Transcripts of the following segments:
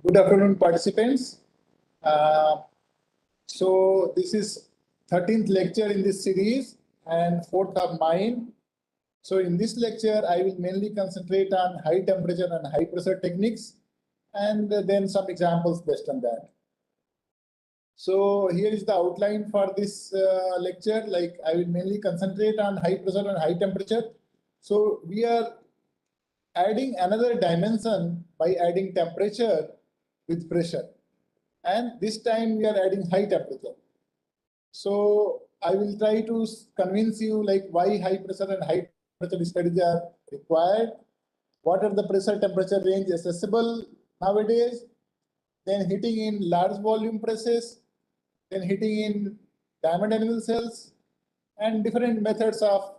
Good afternoon, participants. So this is 13th lecture in this series and 4th of mine. So in this lecture, I will mainly concentrate on high temperature and high pressure techniques, and then some examples based on that. So here is the outline for this lecture. Like, I will mainly concentrate on high pressure and high temperature. So we are adding another dimension by adding temperature with pressure. And this time we are adding high temperature. So I will try to convince you like why high pressure and high temperature studies are required, what are the pressure temperature range accessible nowadays, then hitting in large volume presses, then hitting in diamond anvil cells, and different methods of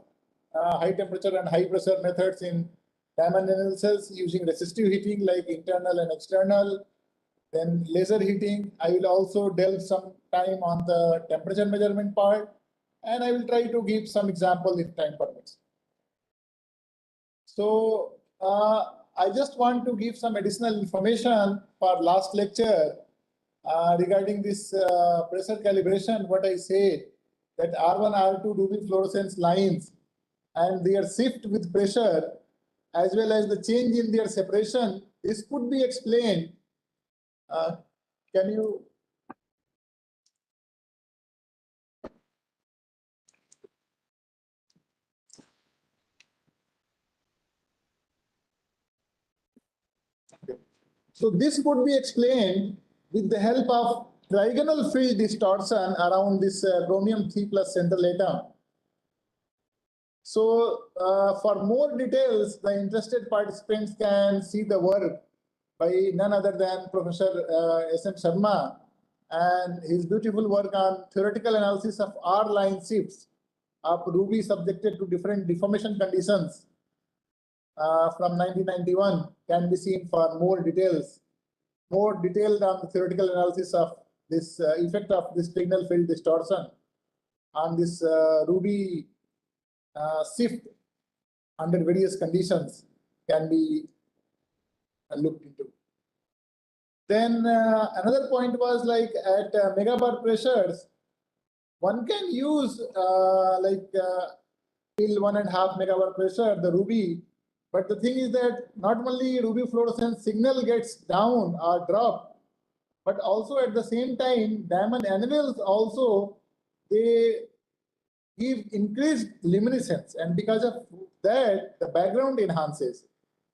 high temperature and high pressure methods in diamond anvil cells using resistive heating like internal and external, then laser heating. I will also delve some time on the temperature measurement part, and I will try to give some example if time permits. So I just want to give some additional information for last lecture regarding this pressure calibration. What I said, that R1, R2 ruby fluorescence lines and their shift with pressure as well as the change in their separation, this could be explained. Can you? Okay. So this could be explained with the help of trigonal field distortion around this chromium 3+ central atom. So for more details, the interested participants can see the work by none other than Professor S.M. Sharma and his beautiful work on theoretical analysis of R-line shifts of ruby subjected to different deformation conditions from 1991 can be seen for more details. More detailed on the theoretical analysis of this effect of this trigonal field distortion on this ruby shift under various conditions can be looked into. Then another point was like at megabar pressures, one can use till 1.5 megabar pressure the ruby, but the thing is that not only ruby fluorescence signal gets down or dropped, but also at the same time diamond anvils also they give increased luminescence, and because of that the background enhances.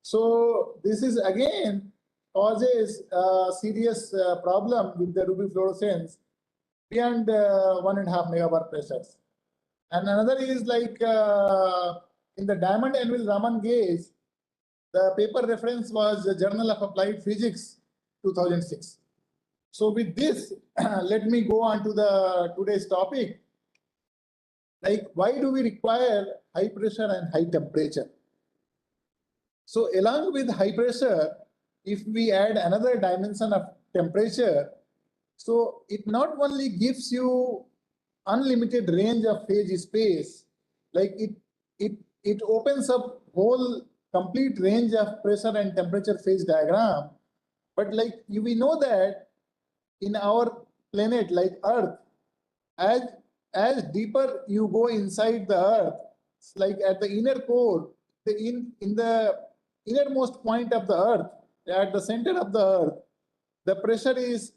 So this is again causes a serious problem with the ruby fluorescence beyond 1.5 megabar pressures. And another is like in the diamond anvil Raman gauge, the paper reference was the Journal of Applied Physics 2006. So with this, let me go on to the today's topic. Like, why do we require high pressure and high temperature? So along with high pressure, if we add another dimension of temperature, so it not only gives you unlimited range of phase space, like it opens up whole complete range of pressure and temperature phase diagram, but like we know that in our planet like Earth, as deeper you go inside the Earth, like at the inner core, in the innermost point of the Earth, at the center of the Earth, the pressure is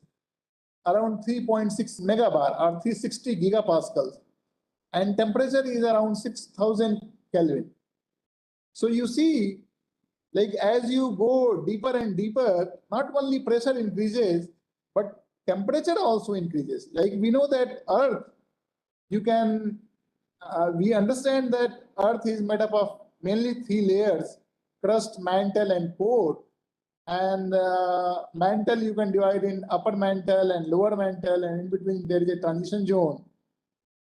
around 3.6 megabar or 360 gigapascals, and temperature is around 6,000 Kelvin. So you see, like as you go deeper and deeper, not only pressure increases, but temperature also increases. Like we know that Earth, we understand that Earth is made up of mainly 3 layers: crust, mantle, and core. And mantle you can divide in upper mantle and lower mantle, and in between there is a transition zone.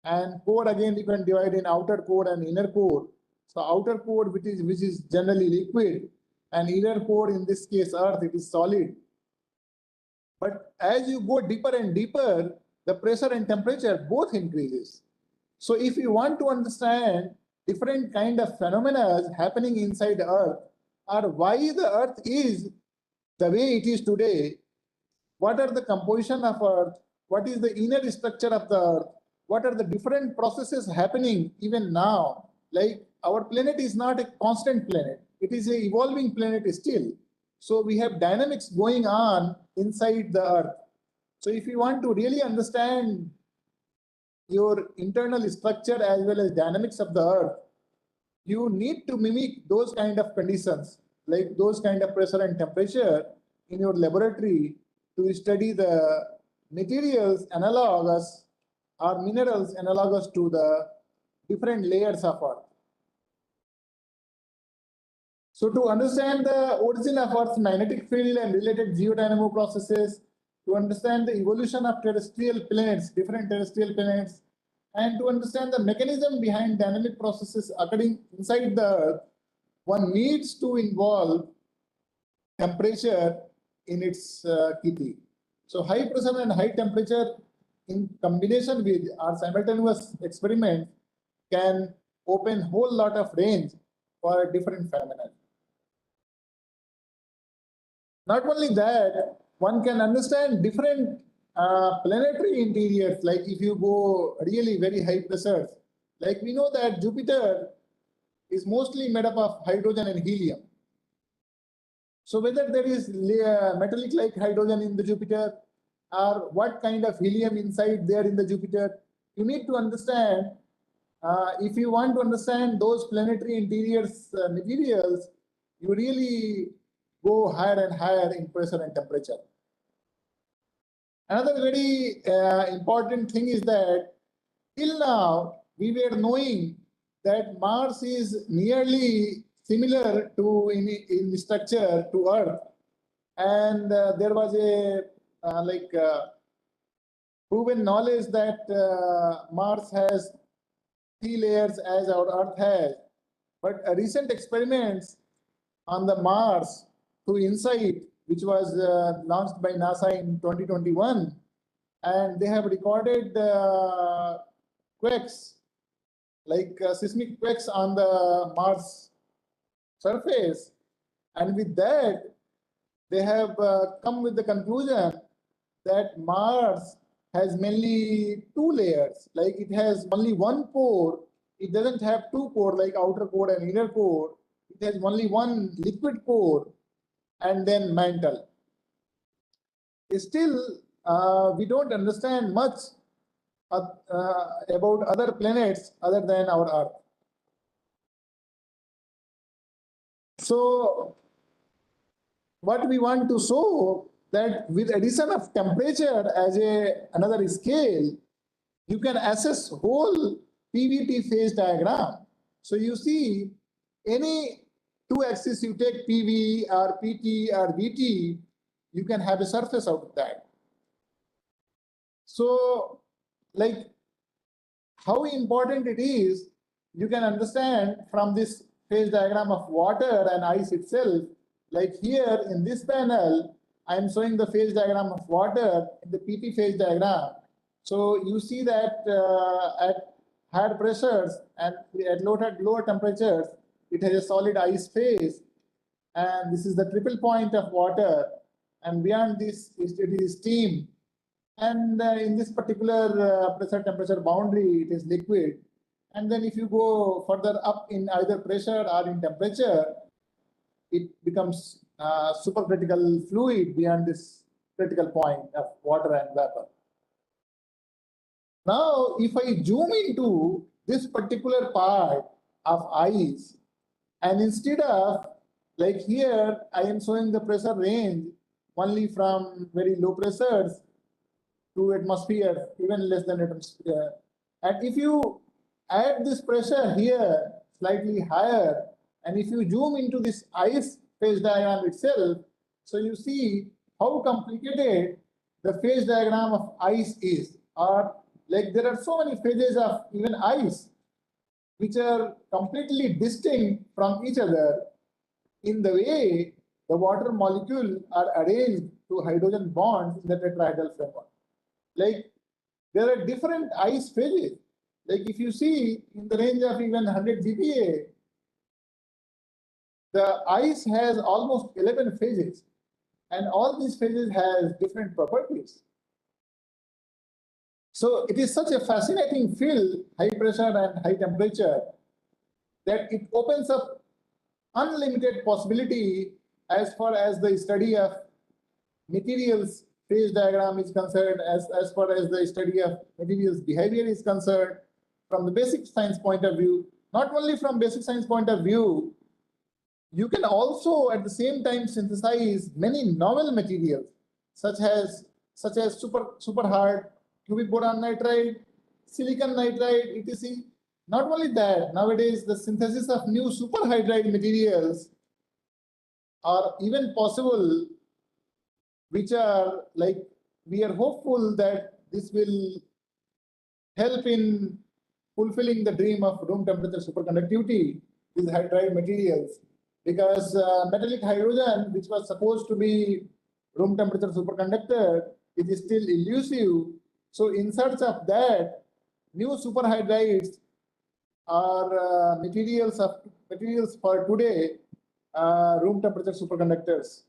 And core again you can divide in outer core and inner core. So outer core which is generally liquid, and inner core in this case Earth, it is solid. But as you go deeper and deeper, the pressure and temperature both increases. So if you want to understand different kind of phenomena happening inside the Earth, or why the Earth is the way it is today, what are the composition of Earth, what is the inner structure of the Earth, what are the different processes happening even now. Like our planet is not a constant planet, it is an evolving planet still. So we have dynamics going on inside the Earth. So if you want to really understand your internal structure as well as dynamics of the Earth, you need to mimic those kind of conditions, like those kind of pressure and temperature in your laboratory to study the materials analogous or minerals analogous to the different layers of Earth. So to understand the origin of Earth's magnetic field and related geodynamo processes, to understand the evolution of terrestrial planets, different terrestrial planets, and to understand the mechanism behind dynamic processes occurring inside the Earth, one needs to involve temperature in its key. So high pressure and high temperature in combination with our simultaneous experiment can open whole lot of range for different phenomena. Not only that, one can understand different planetary interiors, like if you go really very high pressures, like we know that Jupiter is mostly made up of hydrogen and helium. So whether there is metallic like hydrogen in the Jupiter or what kind of helium inside there in the Jupiter, you need to understand, if you want to understand those planetary interiors materials, you really go higher and higher in pressure and temperature. Another very important thing is that till now we were knowing that Mars is nearly similar to in structure to Earth, and there was a proven knowledge that Mars has 3 layers as our Earth has. But recent experiments on the Mars through InSight, which was launched by NASA in 2021, and they have recorded quakes, like seismic quakes on the Mars surface, and with that, they have come with the conclusion that Mars has mainly 2 layers, like it has only 1 core. It doesn't have 2 core like outer core and inner core. It has only 1 liquid core and then mantle. Still, we don't understand much about other planets other than our Earth. So what we want to show that with addition of temperature as another scale, you can assess whole PVT phase diagram. So you see any 2 axes you take PV or PT or VT, you can have a surface out of that. So like how important it is, you can understand from this phase diagram of water and ice itself. Like here in this panel, I am showing the phase diagram of water in the PT phase diagram. So you see that at higher pressures and at lower temperatures, it has a solid ice phase. And this is the triple point of water. And beyond this, it is steam. And in this particular pressure temperature boundary, it is liquid. And then if you go further up in either pressure or in temperature, it becomes supercritical fluid beyond this critical point of water and vapor. Now, if I zoom into this particular part of ice, and instead of like here, I am showing the pressure range only from very low pressures to atmosphere, even less than atmosphere. And if you add this pressure here slightly higher, and if you zoom into this ice phase diagram itself, so you see how complicated the phase diagram of ice is. Or like there are so many phases of even ice which are completely distinct from each other in the way the water molecules are arranged to hydrogen bonds in the tetrahedral framework. Like there are different ice phases. Like if you see in the range of even 100 GPa, the ice has almost 11 phases. And all these phases has different properties. So it is such a fascinating field, high pressure and high temperature, that it opens up unlimited possibility as far as the study of materials phase diagram is concerned, as far as the study of materials behavior is concerned, from the basic science point of view. Not only from basic science point of view, you can also at the same time synthesize many novel materials, such as super hard cubic boron nitride, silicon nitride, etc. Not only that, nowadays the synthesis of new superhydride materials are even possible, which are like, we are hopeful that this will help in fulfilling the dream of room temperature superconductivity with hydride materials. Because metallic hydrogen, which was supposed to be room temperature superconductor, it is still elusive. So in search of that, new superhydrides are materials for today, room temperature superconductors,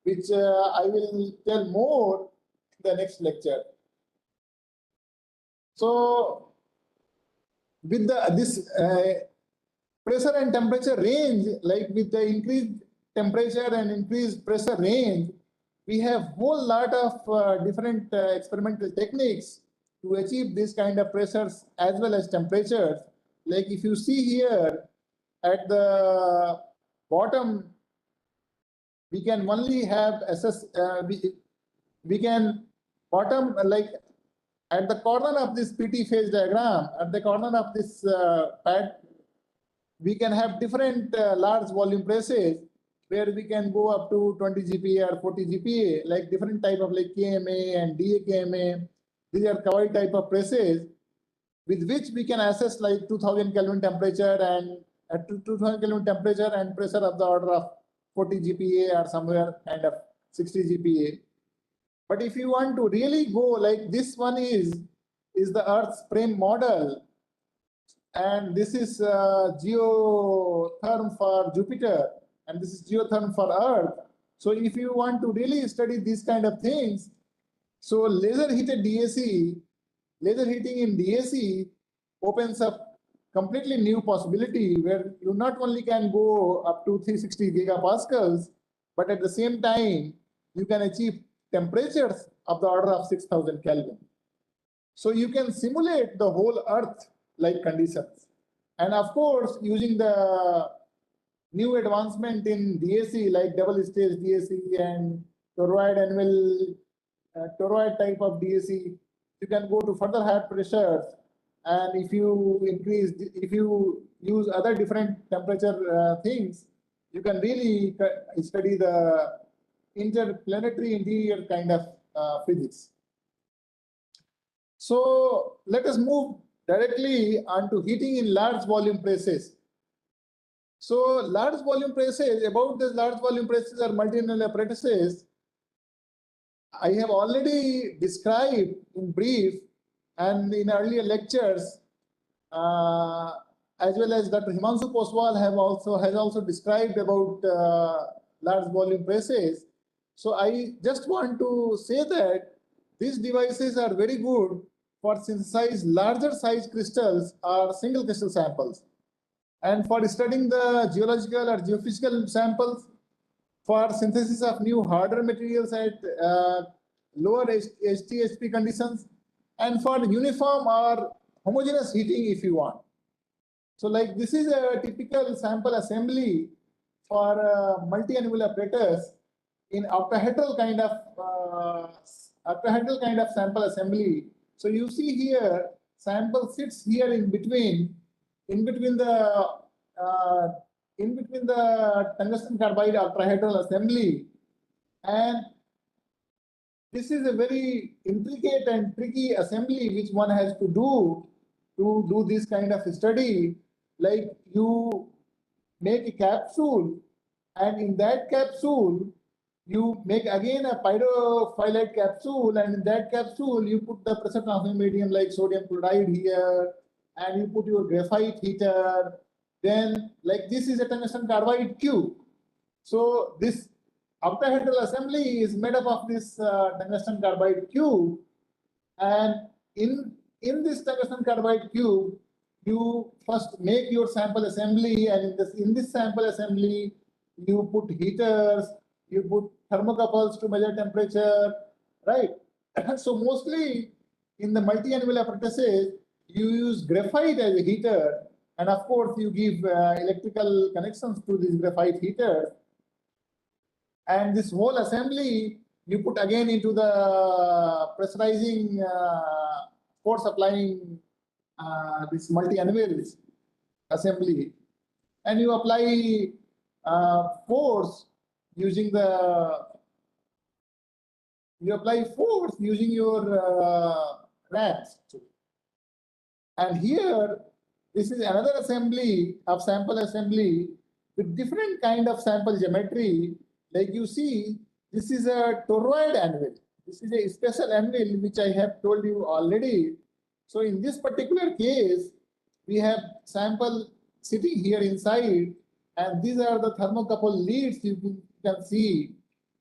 which I will tell more in the next lecture. So with this pressure and temperature range, like with the increased temperature and increased pressure range, we have whole lot of different experimental techniques to achieve this kind of pressures as well as temperatures. Like if you see here at the bottom, we can only have we can bottom, like at the corner of this PT phase diagram, at the corner of this pad, we can have different large volume presses where we can go up to 20 GPa or 40 GPa, like different type of like KMA and DAKMA. These are Kawhi type of presses with which we can assess like 2000 Kelvin temperature, and at 2000 Kelvin temperature and pressure of the order of 40 GPa or somewhere kind of 60 GPa. But if you want to really go, like this one is the Earth's frame model, and this is geotherm for Jupiter, and this is geotherm for Earth. So if you want to really study these kind of things, so laser heated DAC, laser heating in DAC opens up completely new possibility where you not only can go up to 360 gigapascals, but at the same time, you can achieve temperatures of the order of 6000 Kelvin. So you can simulate the whole Earth like conditions. And of course, using the new advancement in DAC like double stage DAC and toroid annual toroid type of DAC, you can go to further higher pressures. And if you use other different temperature things, you can really study the planetary interior kind of physics. So let us move directly onto heating in large volume presses. So large volume presses, about the large volume presses or multi-annual apparatuses, I have already described in brief and in earlier lectures, as well as Dr. Himanshu Poswal has also described about large volume presses. So I just want to say that these devices are very good for synthesize larger size crystals or single crystal samples, and for studying the geological or geophysical samples, for synthesis of new harder materials at lower HTHP conditions, and for uniform or homogeneous heating if you want. So like this is a typical sample assembly for multi-annual apparatus in octahedral kind of sample assembly. So you see here, sample sits here in between the tungsten carbide octahedral assembly, and this is a very intricate and tricky assembly which one has to do this kind of study. Like you make a capsule, and in that capsule you make again a pyrophyllite capsule, and in that capsule you put the pressure transfer medium like sodium chloride here, and you put your graphite heater. Then like this is a tungsten carbide cube. So this octahedral assembly is made up of this tungsten carbide cube, and in this tungsten carbide cube, you first make your sample assembly, and in this sample assembly, you put heaters, you put thermocouples to measure temperature, right? So mostly in the multi-annual apprentices, you use graphite as a heater, and of course you give electrical connections to these graphite heaters. And this whole assembly you put again into the pressurizing force applying this multi-annual assembly, and you apply force using your racks. And here, this is another assembly of sample assembly with different kind of sample geometry. Like you see, this is a toroid anvil. This is a special anvil which I have told you already. So in this particular case, we have sample sitting here inside, and these are the thermocouple leads you can see,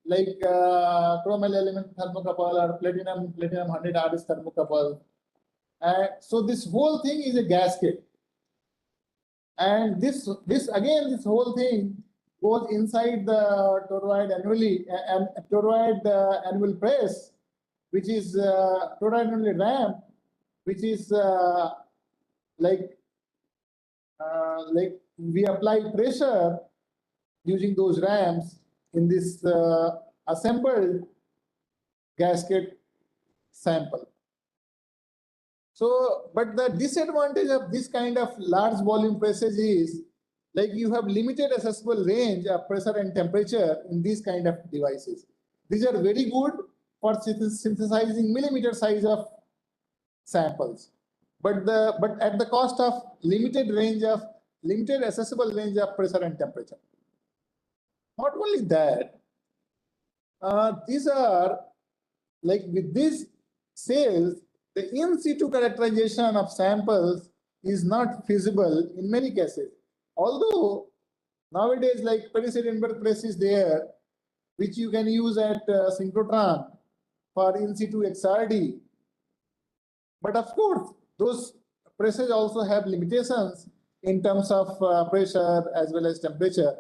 like chromal element thermocouple or platinum 100 RS thermocouple. So this whole thing is a gasket, and this whole thing goes inside the toroid annual press, which is toroid annual ramp, which is like we apply pressure using those ramps in this assembled gasket sample. So, but the disadvantage of this kind of large volume presses is, like, you have limited accessible range of pressure and temperature in these kind of devices. These are very good for synthesizing millimeter size of samples, but at the cost of limited accessible range of pressure and temperature. Not only that, these are, like, with these cells, the in situ characterization of samples is not feasible in many cases. Although nowadays, like, Paris-Edinburgh press is there, which you can use at synchrotron for in situ XRD. But of course, those presses also have limitations in terms of pressure as well as temperature.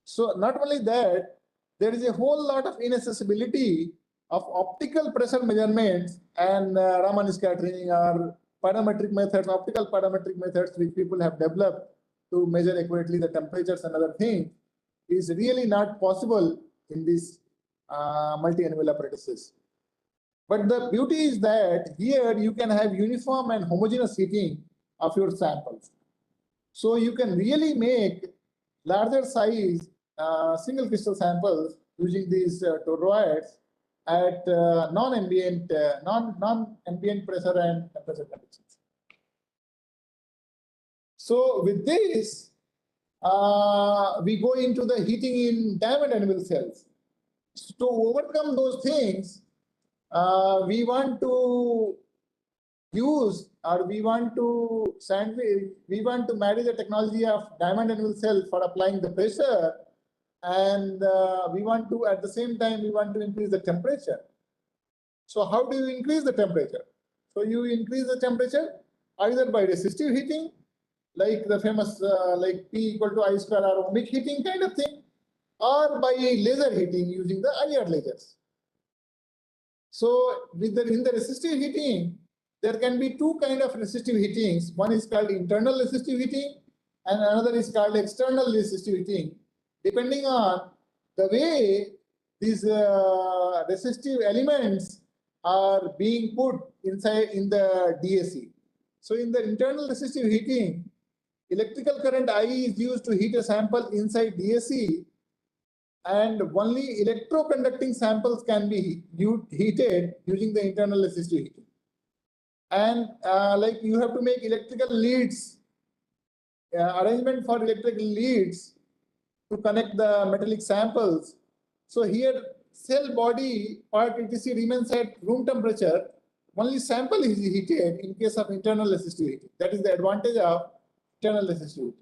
So not only that, there is a whole lot of inaccessibility of optical pressure measurements and Raman scattering or parametric methods, optical parametric methods which people have developed to measure accurately the temperatures and other things is really not possible in these multi-annual apparatuses. But the beauty is that here you can have uniform and homogeneous heating of your samples. So you can really make larger size single crystal samples using these toroids at non-ambient pressure and temperature conditions. So with this, we go into the heating in diamond anvil cells. So to overcome those things, we want to use, or we want to marry the technology of diamond anvil cell for applying the pressure, and we want to, at the same time, we want to increase the temperature. So how do you increase the temperature? So you increase the temperature either by resistive heating, like the famous like P equal to I square R ohmic heating kind of thing, or by laser heating using the IR lasers. So in the resistive heating, there can be two kinds of resistive heatings. One is called internal resistive heating, and another is called external resistive heating, depending on the way these resistive elements are being put inside in the DAC. So in the internal resistive heating, electrical current I is used to heat a sample inside DAC, and only electroconducting samples can be heated using the internal resistive heating. And like, you have to make electrical leads, arrangement for electrical leads to connect the metallic samples. So here, cell body part etc remains at room temperature. Only sample is heated in case of internal resistive heating. That is the advantage of internal resistive heating.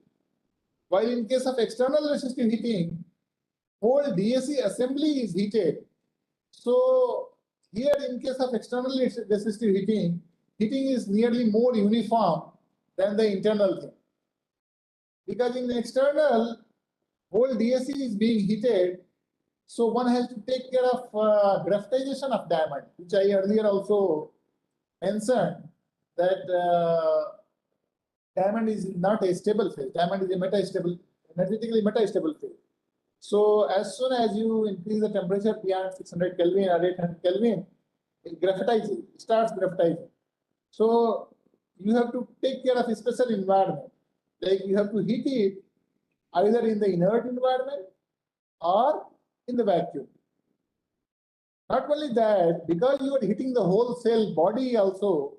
While in case of external resistive heating, whole DAC assembly is heated. So here in case of externally resistive heating, heating is nearly more uniform than the internal thing. Because in the external, whole DAC is being heated, so one has to take care of graphitization of diamond, which I earlier also mentioned that diamond is not a stable phase. Diamond is a metastable, energetically metastable phase. So as soon as you increase the temperature beyond 600 Kelvin or 800 Kelvin, it graphitizes, it starts graphitizing. So you have to take care of a special environment. Like you have to heat it either in the inert environment or in the vacuum. Not only that, because you are heating the whole cell body also,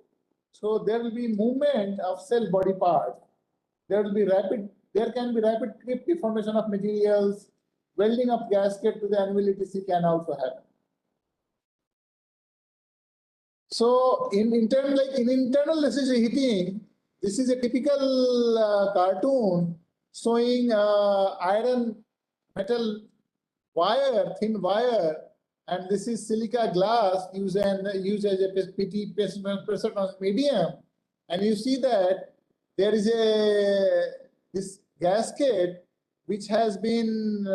so there will be movement of cell body parts. There can be rapid creep deformation of materials, welding of gasket to the anvil etc. can also happen. So in internal resistive heating, this is a typical cartoon showing iron metal wire, thin wire, and this is silica glass used as a PT pressure medium. And you see that there is this gasket which has been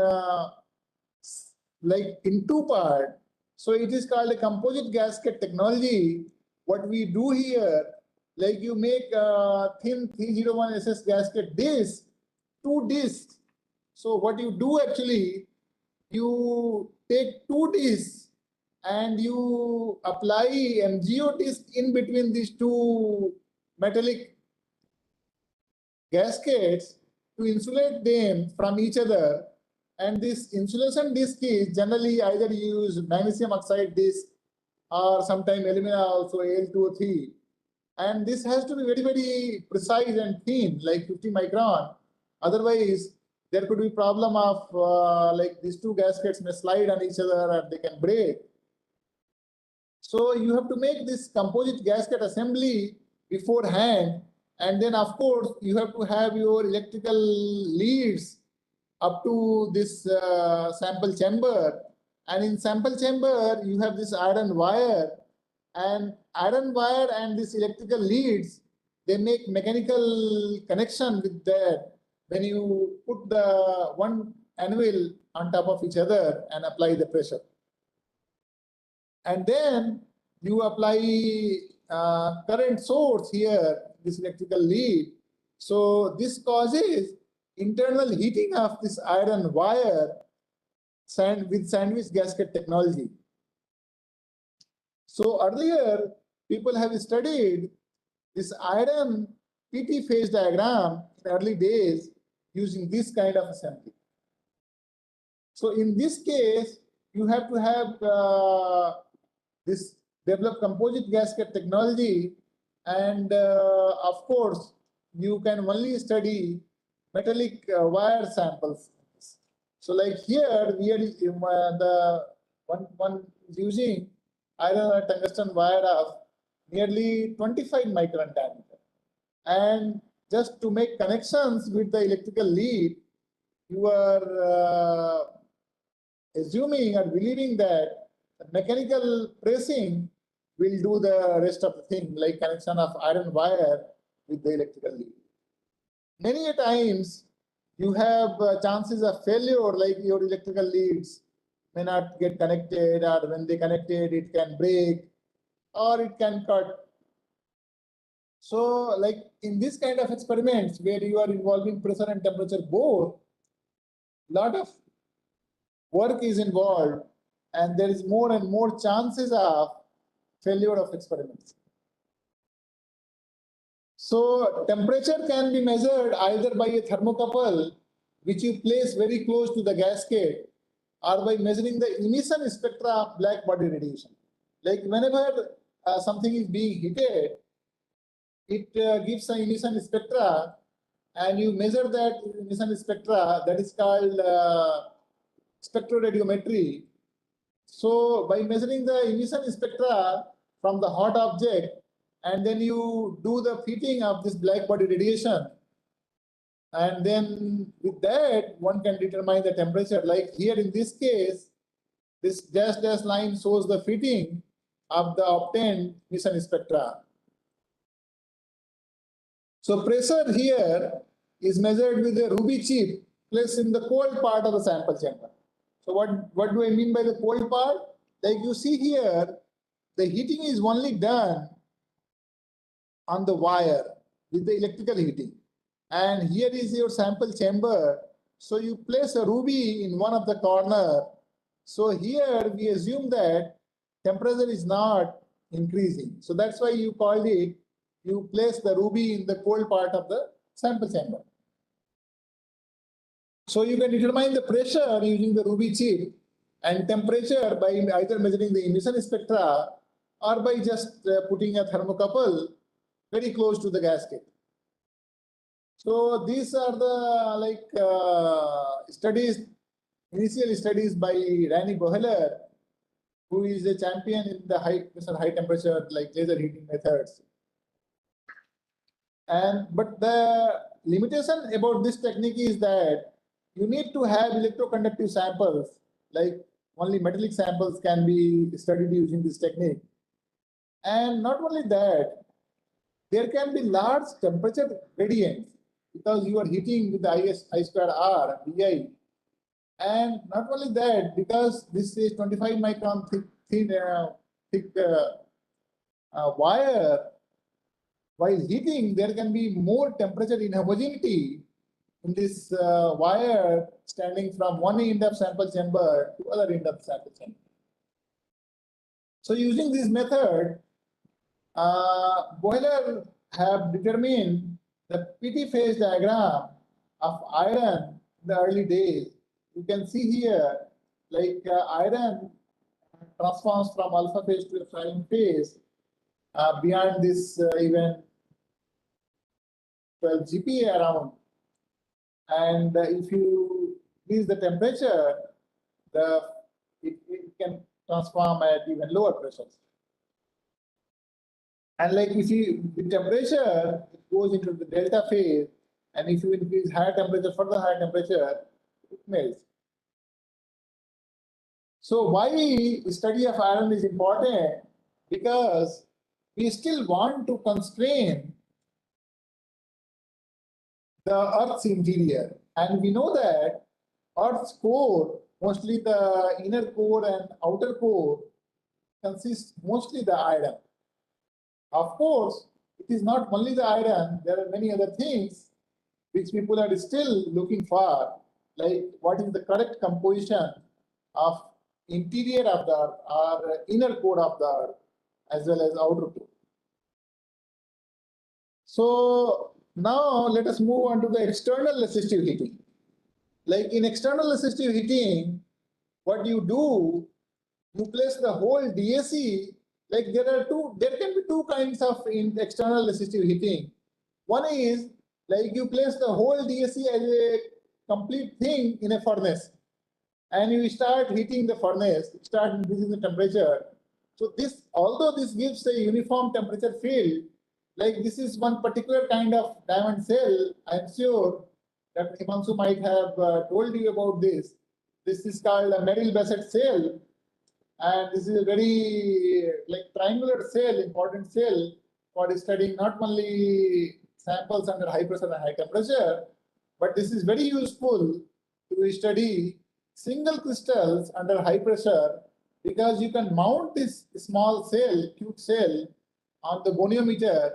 like in two parts. So it is called a composite gasket technology. What we do here, like you make a thin 301 SS gasket disc, 2 discs. So what you do actually, you take 2 discs and you apply MgO disc in between these 2 metallic gaskets to insulate them from each other. And this insulation disc is generally either use magnesium oxide disc or sometimes alumina also Al2O3. And this has to be very, very precise and thin, like 50 micron. Otherwise, there could be problem of like these 2 gaskets may slide on each other and they can break. So you have to make this composite gasket assembly beforehand. And then of course, you have to have your electrical leads up to this sample chamber. And in sample chamber, you have this iron wire. And iron wire and this electrical leads, they make mechanical connection with that when you put the one anvil on top of each other and apply the pressure. And then you apply current source here, this electrical lead. So this causes internal heating of this iron wire with sandwich gasket technology. So earlier, people have studied this iron PT phase diagram in early days using this kind of assembly. So in this case, you have to have this develop composite gasket technology, and of course, you can only study metallic wire samples. So like here, we are the one is using iron or tungsten wire of nearly 25 micron diameter. And just to make connections with the electrical lead, you are assuming or believing that mechanical pressing will do the rest of the thing, like connection of iron wire with the electrical lead. Many a times, you have chances of failure, like your electrical leads may not get connected, or when they connected, it can break or it can cut. So like in this kind of experiments where you are involving pressure and temperature both, lot of work is involved and there is more and more chances of failure of experiments. So temperature can be measured either by a thermocouple, which you place very close to the gasket, or by measuring the emission spectra of black body radiation. Like whenever something is being heated, it gives an emission spectra, and you measure that emission spectra. That is called spectroradiometry. So by measuring the emission spectra from the hot object, and then you do the fitting of this black body radiation, And then with that, one can determine the temperature. Like here in this case, this dash line shows the fitting of the obtained emission spectra. So pressure here is measured with a ruby chip placed in the cold part of the sample chamber. So what do I mean by the cold part? Like you see here, the heating is only done on the wire with the electrical heating. And here is your sample chamber. So you place a ruby in one of the corner. So here we assume that temperature is not increasing. So that's why you called it, you place the ruby in the cold part of the sample chamber. So you can determine the pressure using the ruby chip and temperature by either measuring the emission spectra or by just putting a thermocouple very close to the gasket. So these are the studies, initial studies by Randy Boehler, who is a champion in the high temperature like laser heating methods. But the limitation about this technique is that you need to have electroconductive samples, like only metallic samples can be studied using this technique. And not only that, there can be large temperature gradients because you are heating with the I square R, Bi. And not only that, because this is 25 micron thick wire, while heating, there can be more temperature inhomogeneity in this wire standing from one end of sample chamber to other end of sample chamber. So using this method, Boehler have determined the PVT phase diagram of iron in the early days. You can see here, like iron transforms from alpha phase to epsilon phase beyond this even 12 GPa around. And if you increase the temperature, it can transform at even lower pressures. And like if you, the temperature goes into the delta phase, and if you increase higher temperature, further higher temperature, it melts. So why study of iron is important? Because we still want to constrain the Earth's interior. And we know that Earth's core, mostly the inner core and outer core, consists mostly the iron. Of course, it is not only the iron, there are many other things which people are still looking for, like what is the correct composition of interior of the Earth or inner core of the Earth as well as outer core. So now let us move on to the external resistive heating. Like in external resistive heating, what you do, you place the whole DAC. Like there can be two kinds of external resistive heating. One is like you place the whole DAC as a complete thing in a furnace, and you start heating the furnace, start increasing the temperature. So this, although this gives a uniform temperature field, like this is one particular kind of diamond cell. I'm sure that Himanshu might have told you about this. This is called a Merrill-Bassett cell. And this is a very like triangular cell, important cell for studying not only samples under high pressure and high temperature, but this is very useful to study single crystals under high pressure, because you can mount this small cell, cute cell, on the goniometer,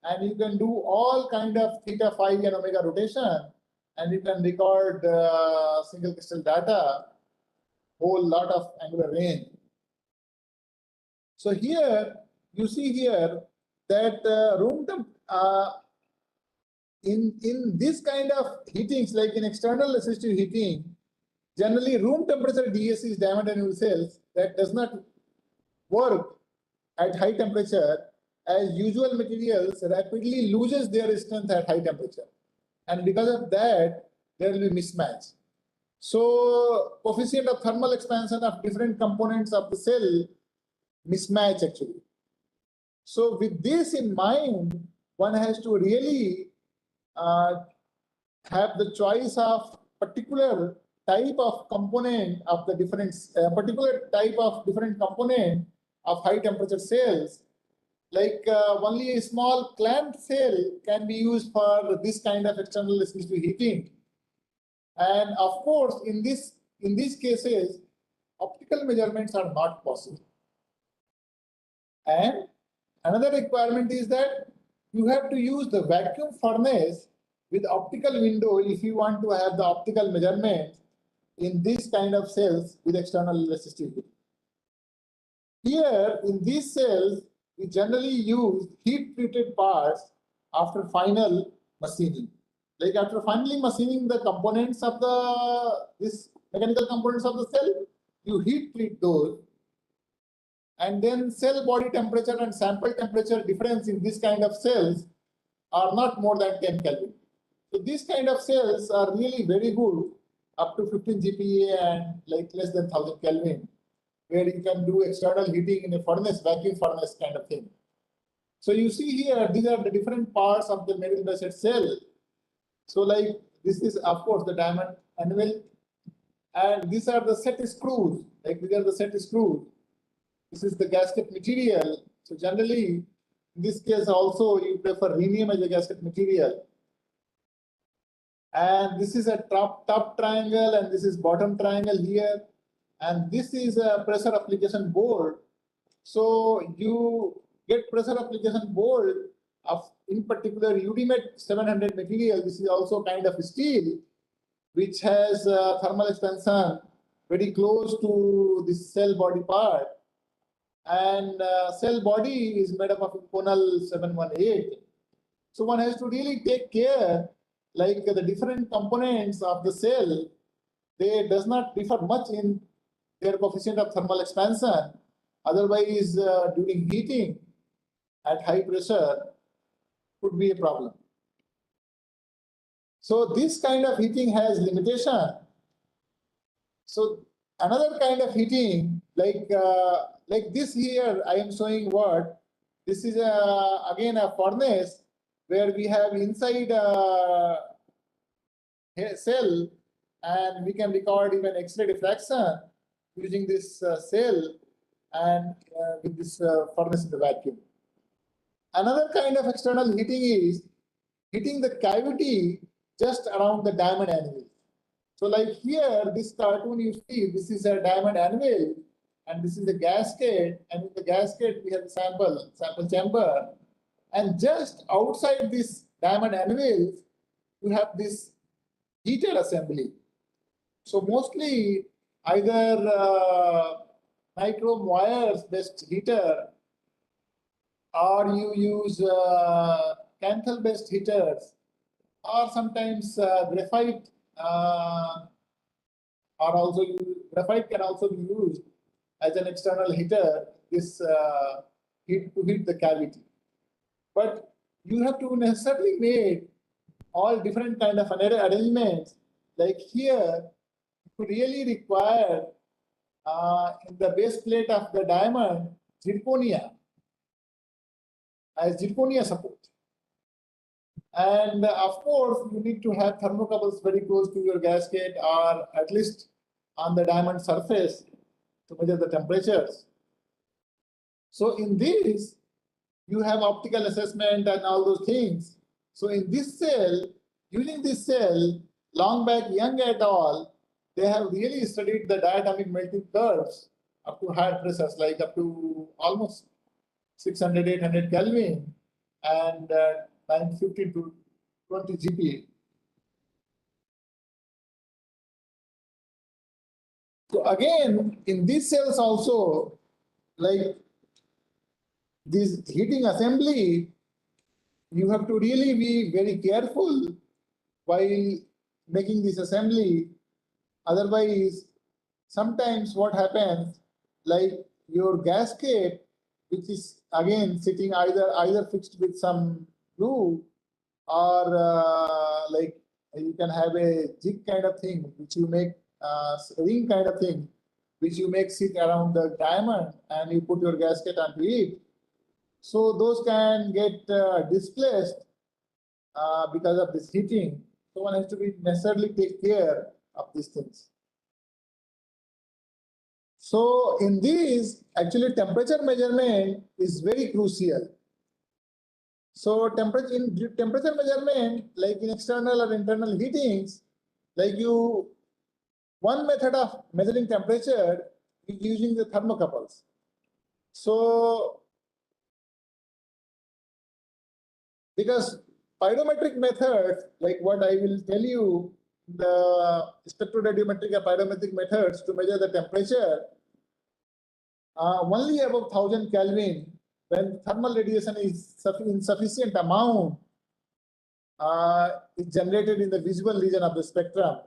and you can do all kind of theta, phi, and omega rotation, and you can record single crystal data, whole lot of angular range. So here, you see here that room temp, in this kind of heatings, like in external resistive heating, generally room temperature DAC is diamond annual cells that does not work at high temperature, as usual materials rapidly loses their strength at high temperature. And because of that, there will be mismatch. So coefficient of thermal expansion of different components of the cell mismatch actually. So with this in mind, one has to really have the choice of particular type of component of the different, particular type of different component of high temperature cells. Like only a small clamped cell can be used for this kind of external resistive heating. And of course, in these cases, optical measurements are not possible. And another requirement is that you have to use the vacuum furnace with optical window if you want to have the optical measurements in this kind of cells with external resistivity. Here, in these cells, we generally use heat-treated parts after final machining. Like after finally machining the components of this mechanical components of the cell, you heat treat those, and then cell body temperature and sample temperature difference in this kind of cells are not more than 10 Kelvin. So these kind of cells are really very good up to 15 GPa and like less than 1000 Kelvin, where you can do external heating in a furnace, vacuum furnace kind of thing. So you see here, these are the different parts of the metal based cell. So like this is of course the diamond anvil, and these are the set screws, like these are the set screws. This is the gasket material. So generally, in this case also you prefer rhenium as a gasket material. And this is a top triangle and this is bottom triangle here. And this is a pressure application board. So you get pressure application board of, in particular, UDMET 700 material. This is also kind of steel, which has thermal expansion very close to this cell body part. And cell body is made up of conal 718. So one has to really take care, like the different components of the cell, they does not differ much in their coefficient of thermal expansion. Otherwise, during heating at high pressure could be a problem. So this kind of heating has limitation. So another kind of heating, like this here, I am showing what this is again a furnace where we have inside a cell, and we can record even X-ray diffraction using this cell and with this furnace in the vacuum. Another kind of external heating is heating the cavity just around the diamond anvil. So like here, this cartoon you see, this is a diamond anvil, and this is a gasket, and in the gasket we have a sample chamber, and just outside this diamond anvil, you have this heated assembly. So mostly either nichrome wires based heater, or you use canthal based heaters, or sometimes graphite, graphite can also be used as an external heater. This heat to heat the cavity, but you have to necessarily make all different kind of arrangements. Like here, you really require in the base plate of the diamond zirconia as zirconia support. And of course, you need to have thermocouples very close to your gasket or at least on the diamond surface to measure the temperatures. So in this, you have optical assessment and all those things. So in this cell, using this cell, Longback, Young et al., they have really studied the diatomic melting curves up to higher pressures, like up to almost 600, 800 Kelvin and 950 to 20 GPa. So again, in these cells also, like this heating assembly, you have to really be very careful while making this assembly. Otherwise, sometimes what happens, like your gasket, which is again sitting either fixed with some glue, or like you can have a jig kind of thing, which you make ring kind of thing, which you make sit around the diamond and you put your gasket onto it. So those can get displaced because of this heating. So one has to be necessarily take care of these things. So in these, actually temperature measurement is very crucial. So temperature measurement, like in external or internal heatings, like one method of measuring temperature is using the thermocouples. So because pyrometric methods, like what I will tell you, the spectroradiometric or pyrometric methods to measure the temperature, only above 1000 Kelvin, when thermal radiation is in sufficient amount, is generated in the visible region of the spectrum,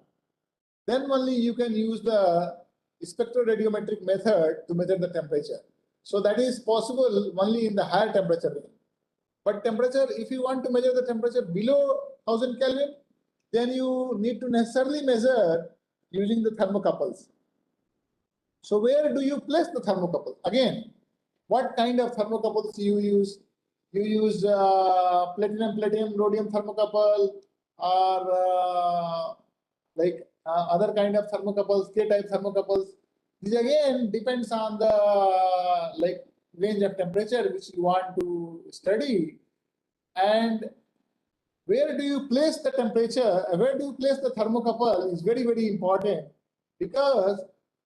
then only you can use the spectroradiometric method to measure the temperature. So that is possible only in the higher temperature range. But temperature, if you want to measure the temperature below 1000 Kelvin, then you need to necessarily measure using the thermocouples. So where do you place the thermocouple? Again, what kind of thermocouples you use? You use platinum rhodium thermocouple, or other kind of thermocouples, K-type thermocouples. This again depends on the range of temperature which you want to study, and where do you place the temperature, where do you place the thermocouple is very, very important, because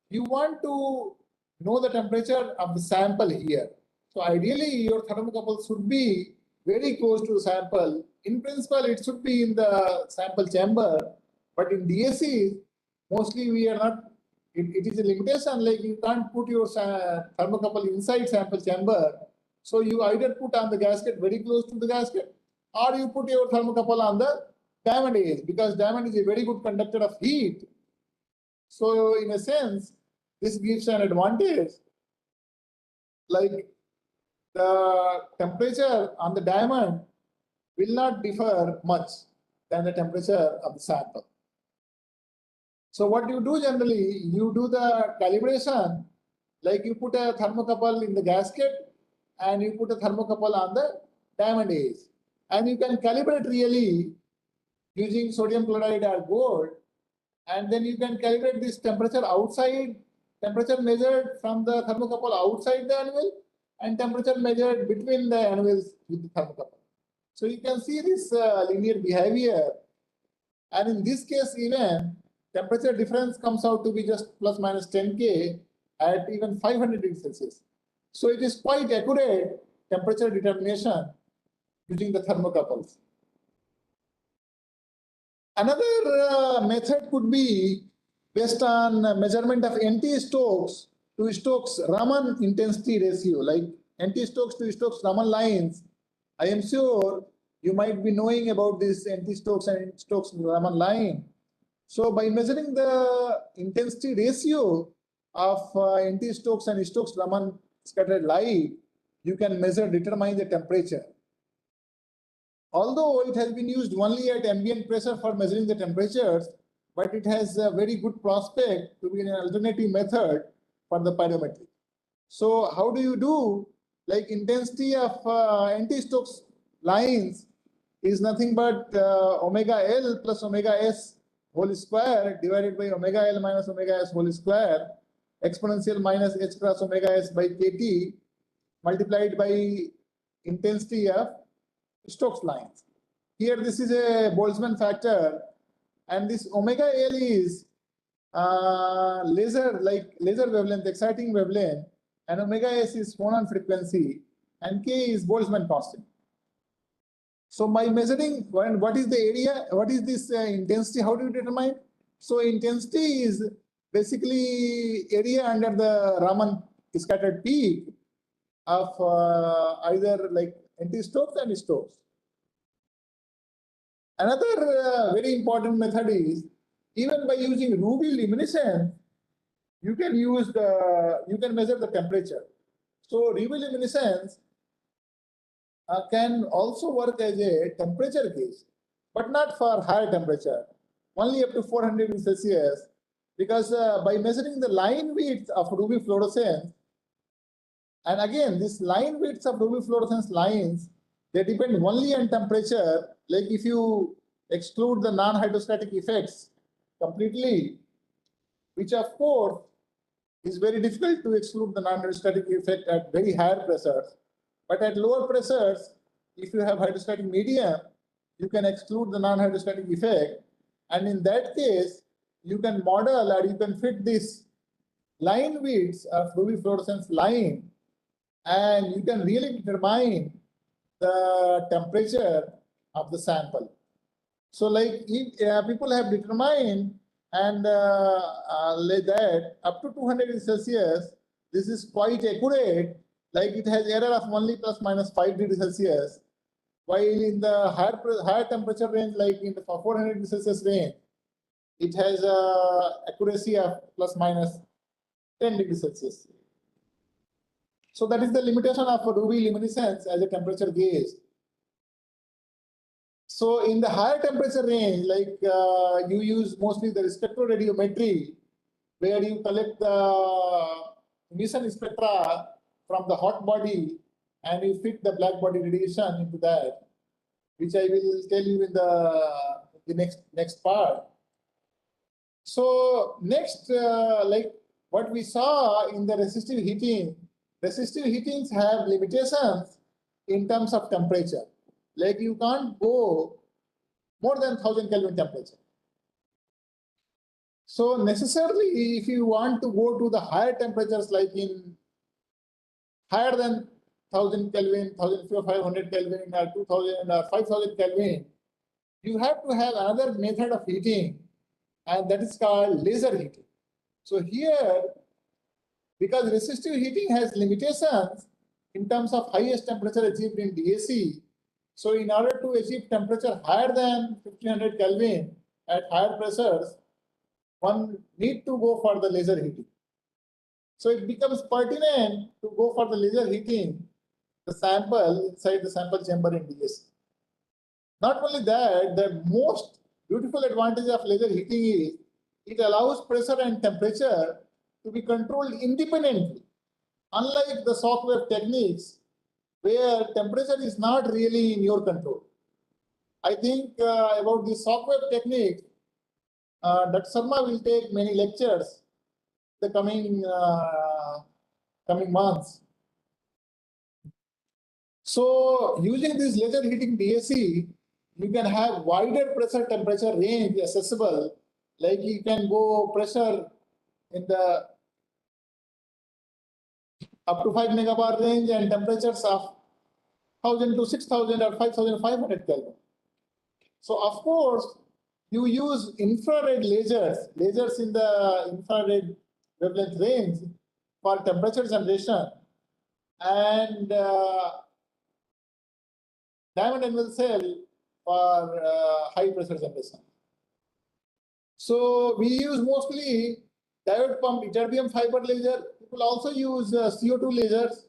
you want to know the temperature of the sample here. So ideally your thermocouple should be very close to the sample. In principle, it should be in the sample chamber, but in DSC, mostly we are not, it is a limitation, like you can't put your thermocouple inside sample chamber. So you either put on the gasket very close to the gasket, or you put your thermocouple on the diamond edge, because diamond is a very good conductor of heat. So in a sense, this gives an advantage. Like the temperature on the diamond will not differ much than the temperature of the sample. So what you do generally, you do the calibration, like you put a thermocouple in the gasket and you put a thermocouple on the diamond edge. And you can calibrate really using sodium chloride or gold. And then you can calibrate this temperature outside, temperature measured from the thermocouple outside the anvil, and temperature measured between the anvils with the thermocouple. So you can see this linear behavior. And in this case, even temperature difference comes out to be just plus minus 10 K at even 500 degrees Celsius. So it is quite accurate temperature determination using the thermocouples. Another method could be based on measurement of NT-Stokes to Stokes-Raman intensity ratio, like NT-Stokes to Stokes-Raman lines. I am sure you might be knowing about this NT-Stokes and Stokes-Raman line. So by measuring the intensity ratio of NT-Stokes and Stokes-Raman scattered light, you can determine the temperature. Although it has been used only at ambient pressure for measuring the temperatures, but it has a very good prospect to be an alternative method for the pyrometry. So how do you do? Like intensity of NT-Stokes lines is nothing but omega L plus omega S whole square divided by omega L minus omega S whole square exponential minus H cross omega S by KT multiplied by intensity of Stokes lines. Here this is a Boltzmann factor, and this omega L is laser wavelength, exciting wavelength, and omega S is phonon frequency, and K is Boltzmann constant. So by measuring what is the area, what is this intensity, how do you determine? So intensity is basically area under the Raman scattered peak of either like NT-Stokes and Stokes. Another very important method is, even by using ruby luminescence, you can measure the temperature. So ruby luminescence can also work as a temperature gauge, but not for higher temperature, only up to 400 degrees Celsius, because by measuring the line width of ruby fluorescence, and again, this line widths of ruby fluorescence lines, they depend only on temperature. Like if you exclude the non-hydrostatic effects completely, which of course is very difficult to exclude the non-hydrostatic effect at very higher pressures. But at lower pressures, if you have hydrostatic medium, you can exclude the non-hydrostatic effect. And in that case, you can model or you can fit this line widths of UV fluorescence line, and you can really determine the temperature of the sample. So like if people have determined and like that up to 200 degrees Celsius, this is quite accurate, like it has error of only plus minus 5 degrees Celsius, while in the higher temperature range, like in the 400 degrees Celsius range, it has accuracy of plus minus 10 degrees Celsius. So that is the limitation of UV luminescence as a temperature gauge. So in the higher temperature range, like you use mostly the spectroradiometry, where you collect the emission spectra from the hot body and you fit the black body radiation into that, which I will tell you in the next part. So next, like what we saw in the resistive heatings have limitations in terms of temperature. Like you can't go more than 1000 Kelvin temperature. So necessarily, if you want to go to the higher temperatures, like in higher than 1000 Kelvin, 1500 Kelvin, or 2000 or 5000 Kelvin, you have to have another method of heating, and that is called laser heating. So here, because resistive heating has limitations in terms of highest temperature achieved in DAC, so in order to achieve temperature higher than 1500 Kelvin at higher pressures, one need to go for the laser heating. So it becomes pertinent to go for the laser heating the sample inside the sample chamber in DAC. Not only that, the most beautiful advantage of laser heating is it allows pressure and temperature to be controlled independently, unlike the shock wave techniques, where temperature is not really in your control. I think about the shock wave technique, Dr. Sharma will take many lectures the coming months. So using this laser heating DAC, you can have wider pressure temperature range accessible, like you can go pressure in the up to 5 megabar range and temperatures of 1000 to 6000 or 5500 Kelvin. So of course, you use infrared lasers in the infrared wavelength range for temperature generation, and diamond anvil cell for high pressure generation. So we use mostly diode pump ytterbium fiber laser. People also use CO2 lasers,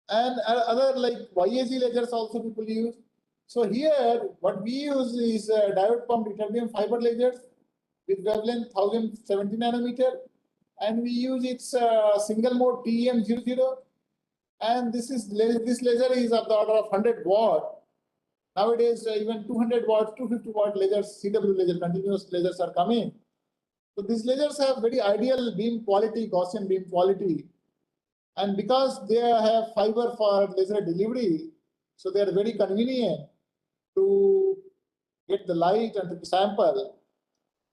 and other like YAG lasers also people use. So here, what we use is diode pump ytterbium fiber lasers with wavelength 1070 nanometer, and we use its single mode TEM00. And this laser is of the order of 100 watt. Nowadays, even 200 watt, 250 watt lasers, CW laser, continuous lasers are coming. So these lasers have very ideal beam quality, Gaussian beam quality. And because they have fiber for laser delivery, so they are very convenient to get the light and the sample.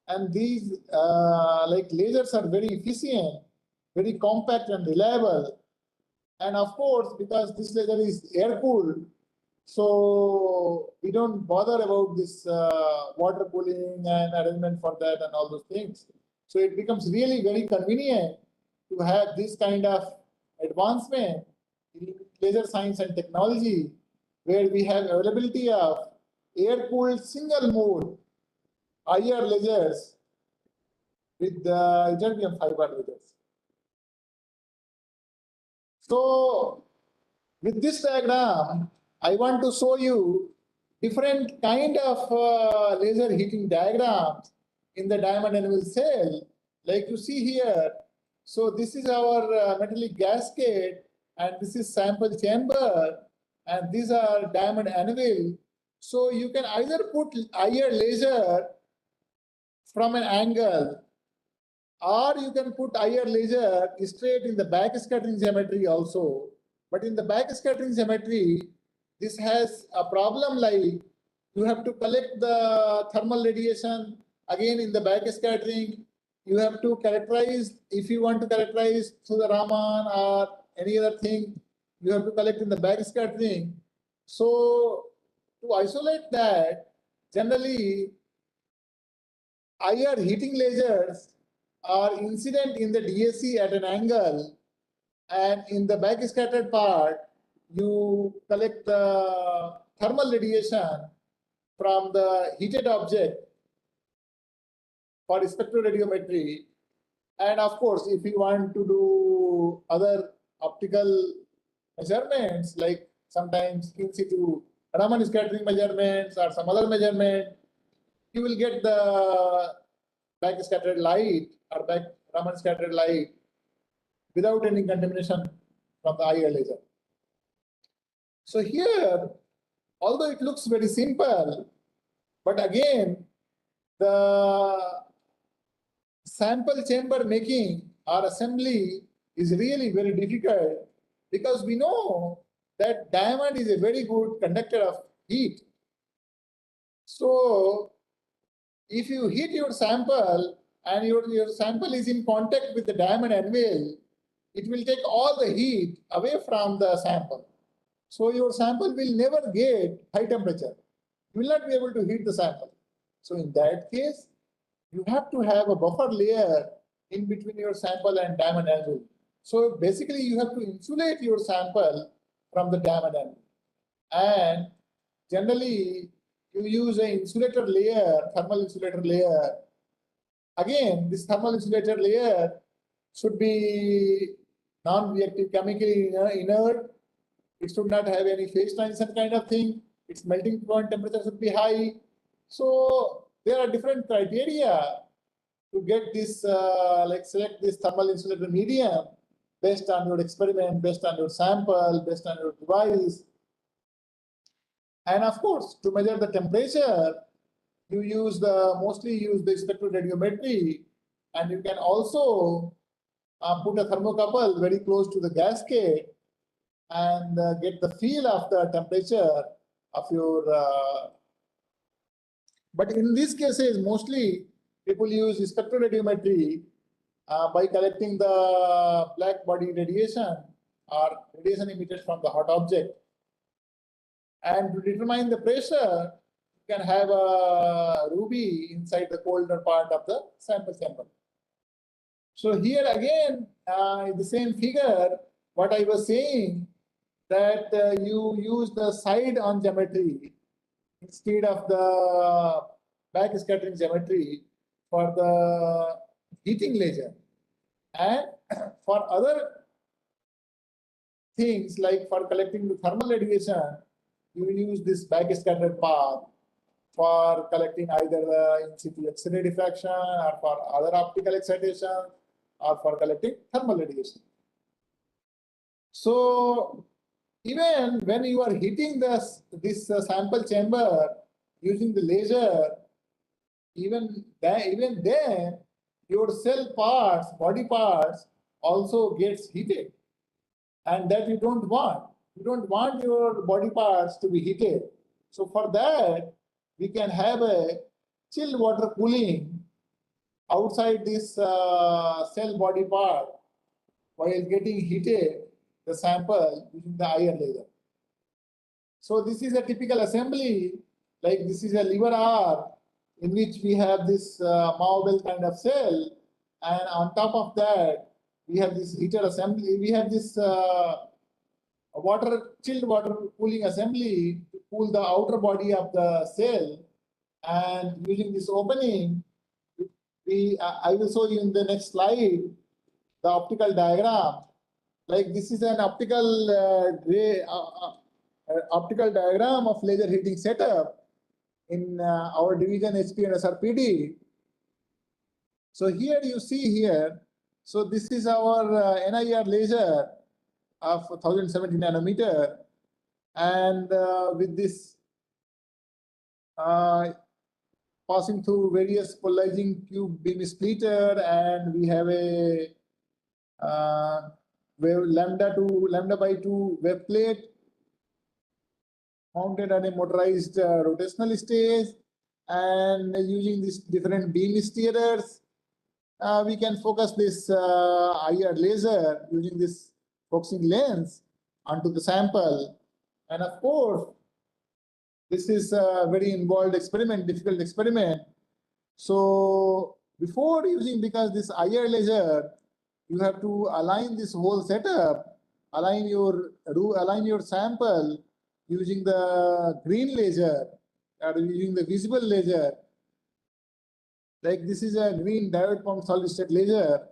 And these like lasers are very efficient, very compact and reliable. And of course, because this laser is air cooled, so we don't bother about this water cooling and arrangement for that and all those things. So it becomes really very convenient to have this kind of advancement in laser science and technology, where we have availability of air-cooled single mode IR lasers with the ytterbium fiber lasers. So with this diagram, I want to show you different kind of laser heating diagrams in the diamond anvil cell, like you see here. So this is our metallic gasket, and this is sample chamber, and these are diamond anvil So you can either put IR laser from an angle, or you can put IR laser straight in the backscattering geometry also. But in the backscattering geometry, this has a problem like you have to collect the thermal radiation again in the backscattering. You have to characterize, if you want to characterize through the Raman or any other thing, you have to collect in the backscattering. So to isolate that, generally IR heating lasers are incident in the DAC at an angle, and in the backscattered part, you collect the thermal radiation from the heated object for spectroradiometry. And of course, if you want to do other optical measurements, like sometimes in situ Raman scattering measurements or some other measurement, you will get the backscattered light or Raman scattered light without any contamination from the IR laser. So here, although it looks very simple, but again, the sample chamber making or assembly is really very difficult, because we know that diamond is a very good conductor of heat. So if you heat your sample and your sample is in contact with the diamond anvil, it will take all the heat away from the sample. So your sample will never get high temperature. You will not be able to heat the sample. So in that case, you have to have a buffer layer in between your sample and diamond anvil. So basically, you have to insulate your sample from the diamond anvil. And generally, you use an insulator layer, thermal insulator layer. Again, this thermal insulator layer should be non-reactive, chemically inert. It should not have any phase transition kind of thing. Its melting point temperature should be high. So there are different criteria to get this, like select this thermal insulator medium based on your experiment, based on your sample, based on your device. And of course, to measure the temperature, you mostly use the spectroradiometry, and you can also put a thermocouple very close to the gasket and get the feel of the temperature of your. But in these cases, mostly people use spectroradiometry by collecting the black body radiation or radiation emitted from the hot object. And to determine the pressure, you can have a ruby inside the colder part of the sample chamber. So here again, in the same figure, what I was saying, that you use the side-on geometry instead of the backscattering geometry for the heating laser. And for other things, like for collecting the thermal radiation, you use this backscattered path for collecting either the in situ X-ray diffraction or for other optical excitation or for collecting thermal radiation. So even when you are heating this sample chamber using the laser, even then your cell parts, body parts also gets heated, and that you don't want. You don't want your body parts to be heated. So for that, we can have a chilled water cooling outside this cell body part while getting heated the sample using the IR laser. So this is a typical assembly, like this is a liver R in which we have this Mao kind of cell, and on top of that, we have this heater assembly, we have this chilled water cooling assembly to cool the outer body of the cell. And using this opening, I will show you in the next slide the optical diagram. Like this is an optical optical diagram of laser heating setup in our division HP and SRPD. So here you see here, so this is our NIR laser of 1070 nanometer, and with this passing through various polarizing tube beam splitter, and we have a wave lambda by 2 wave plate mounted on a motorized rotational stage, and using these different beam steerers, we can focus this IR laser using this focusing lens onto the sample. And of course, this is a very involved experiment, difficult experiment. So before using, because this IR laser, you have to align this whole setup, align your sample using the green laser or using the visible laser. Like this is a green diode pumped solid state laser.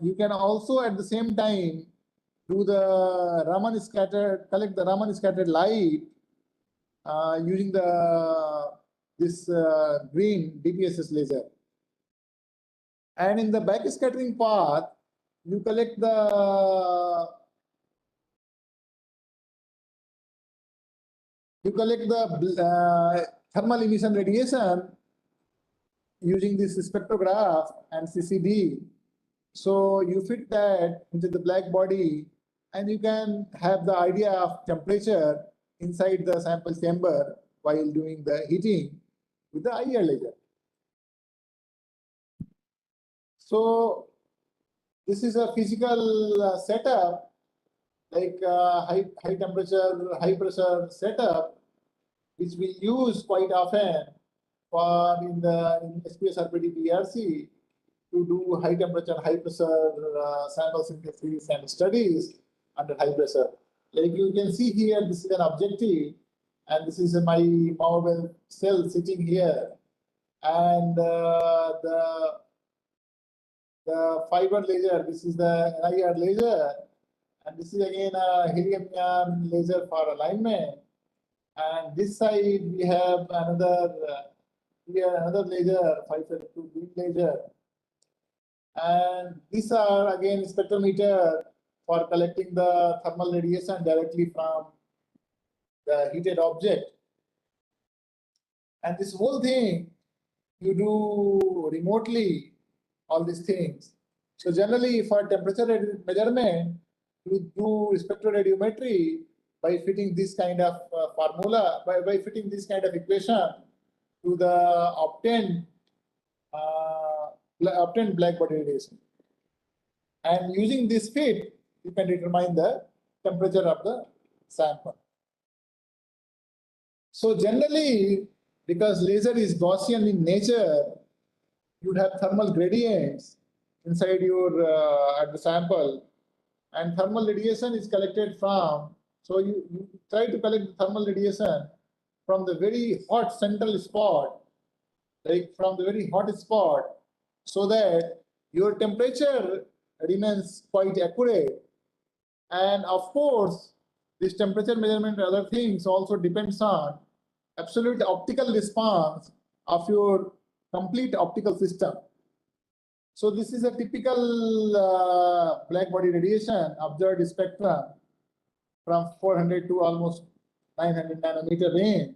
You can also at the same time do the Raman scattered, collect the Raman scattered light using this green DPSS laser. And in the backscattering path, you collect the thermal emission radiation using this spectrograph and CCD. So you fit that into the black body, and you can have the idea of temperature inside the sample chamber while doing the heating with the IR laser. So this is a physical setup, like high temperature, high pressure setup, which we use quite often for in SPS RPD PRC to do high temperature, high pressure sample synthesis and studies under high pressure. Like you can see here, this is an objective, and this is my power cell sitting here, and the fiber laser, this is the IR laser, and this is again a helium neon laser for alignment. And this side we have another laser, 532 beam laser, and these are again spectrometer for collecting the thermal radiation directly from the heated object. And this whole thing you do remotely, all these things. So generally for temperature measurement, you do spectroradiometry by fitting this kind of formula, by fitting this kind of equation to the obtained black body radiation. And using this fit, you can determine the temperature of the sample. So generally, because laser is Gaussian in nature, you'd have thermal gradients inside your at the sample, and thermal radiation is collected from. So you try to collect the thermal radiation from the very hot central spot, like from the very hot spot, so that your temperature remains quite accurate. And of course, this temperature measurement and other things also depends on absolute optical response of your complete optical system. So this is a typical black body radiation observed spectrum from 400 to almost 900 nanometer range,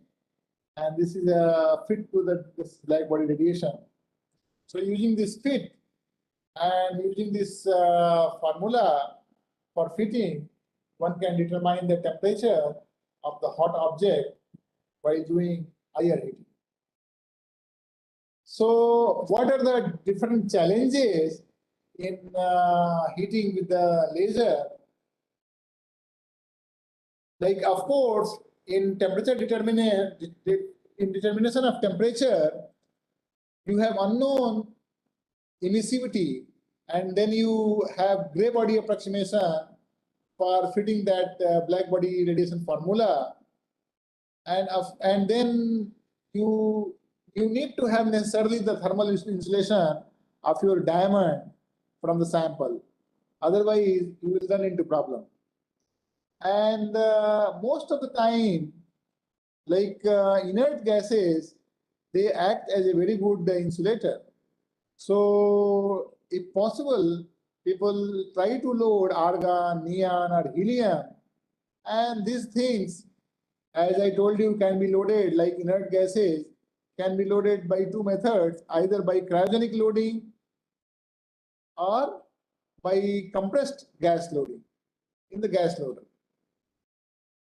and this is a fit to this black body radiation. So using this fit and using this formula for fitting, one can determine the temperature of the hot object by doing IR heating. So what are the different challenges in heating with the laser? Like, of course, in temperature determination of temperature, you have unknown emissivity, and then you have gray body approximation for fitting that black body radiation formula, and then you need to have necessarily the thermal insulation of your diamond from the sample. Otherwise, you will run into problem. And most of the time, like inert gases, they act as a very good insulator. So if possible, people try to load argon, neon, or helium, and these things as I told you, can be loaded like inert gases, can be loaded by two methods, either by cryogenic loading or by compressed gas loading in the gas loader.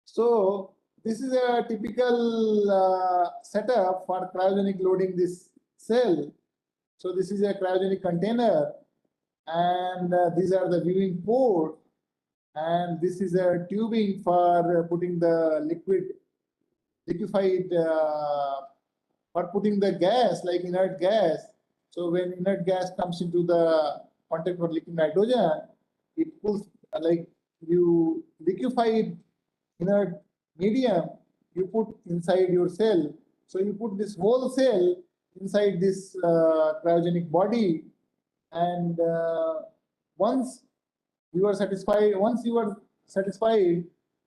So this is a typical setup for cryogenic loading this cell. So this is a cryogenic container, and these are the viewing port, and this is a tubing for putting the liquefied, for putting the gas like inert gas. So when inert gas comes into the contact with liquid nitrogen, it pulls like you liquefied inert medium you put inside your cell. So you put this whole cell inside this cryogenic body, and once you are satisfied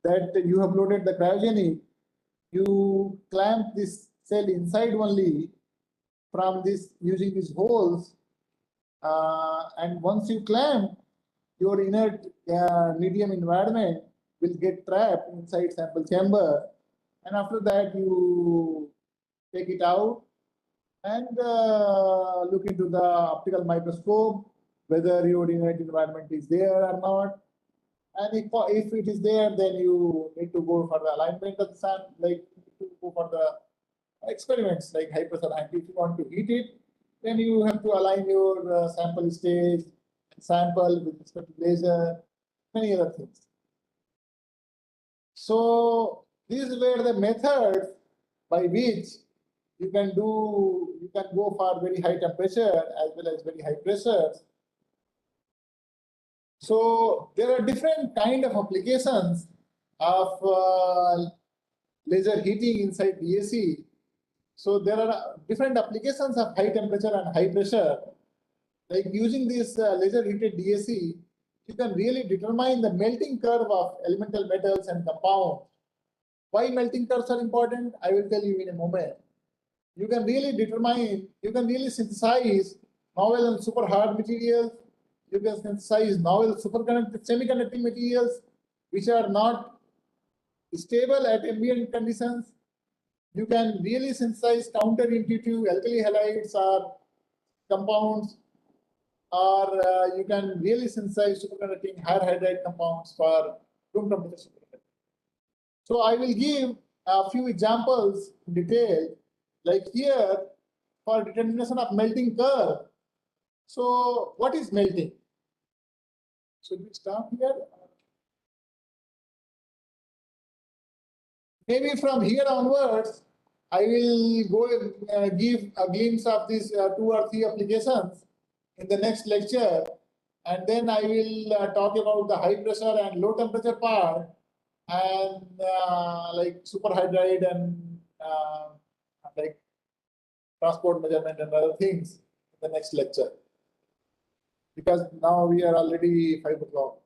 that you have loaded the cryogenic, you clamp this cell inside only from this using these holes, and once you clamp, your inert medium environment will get trapped inside sample chamber, and after that you take it out and look into the optical microscope whether your inert environment is there or not. And if it is there, then you need to go for the alignment of the sample, like to go for the experiments like high pressure anti. If you want to heat it, then you have to align your sample stage, sample with respect to laser, many other things. So these were the methods by which you can go for very high temperature as well as very high pressures. So there are different kind of applications of laser heating inside DAC. So there are different applications of high temperature and high pressure. Like using this laser heated DAC, you can really determine the melting curve of elemental metals and compounds. Why melting curves are important, I will tell you in a moment. You can really determine, you can really synthesize novel and super hard materials. You can synthesize novel semiconducting materials which are not stable at ambient conditions. You can really synthesize counterintuitive alkali halides or compounds, or you can really synthesize superconducting higher hydride compounds for room temperature superconducting. So I will give a few examples in detail, like here for determination of melting curve. So what is melting? Should we start here? Maybe from here onwards, I will go give a glimpse of these 2 or 3 applications in the next lecture, and then I will talk about the high pressure and low temperature part, and like superhydride and like transport measurement and other things in the next lecture. Because now we are already 5 o'clock.